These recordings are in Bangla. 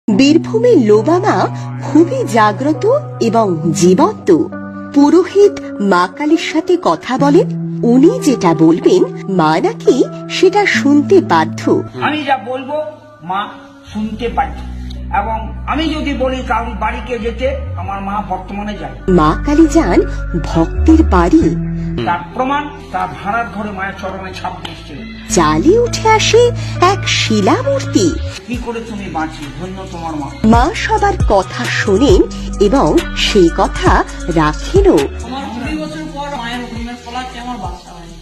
বীরভূমের লোবা মা খুবই জাগ্রত এবং জীবন্ত। পুরোহিত মা কালীর সাথে কথা বলেন, উনি যেটা বলবেন মা নাকি সেটা শুনতে বাধ্য। আমি যা বলবো মা শুনতে বাধ্য, এবং আমি যদি বলি কারণ বাড়িকে যেতে, আমার মা বর্তমানে যায়। মা কালী যান ভক্তের বাড়ি, তার প্রমাণ তার ভাড়ার ঘরে মায়ের চরণে ছাপ দিয়েছিল। চালে উঠে আসে এক শিলা মূর্তি। কি করে তুমি বাঁচি, ধন্য তোমার মা। মা সবার কথা শোনেন এবং সেই কথা রাখেনও।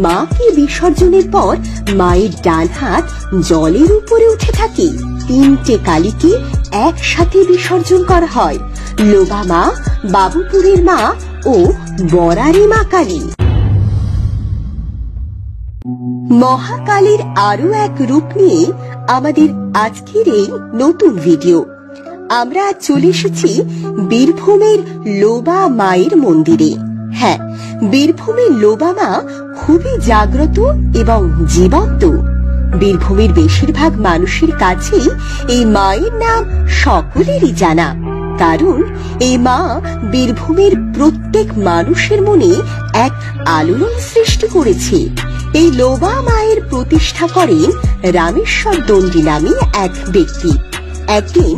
মাকে বিসর্জনের পর মায়ের ডান হাত জলের উপরে উঠে থাকে। 3টে কালীকে একসাথে বিসর্জন করা হয়, লোবা মা, বাবুপুরের মা ও বরারি মা কালী। মহাকালীর আরো এক রূপ নিয়ে আমাদের আজকের এই নতুন ভিডিও। আমরা আজ চলে এসেছি বীরভূমের লোবা মায়ের মন্দিরে। হ্যাঁ, বীরভূমের লোবা মা খুবই জাগ্রত এবং জীবন্ত। বীরভূমের বেশিরভাগ মানুষের কাছেই এই মায়ের নাম সকলেরই জানা, কারণ এই মা বীরভূমের প্রত্যেক মানুষের মনে এক আলোড়ন সৃষ্টি করেছে। এই লোবা মায়ের প্রতিষ্ঠা করেন রামেশ্বর দণ্ডী নামে এক ব্যক্তি। একদিন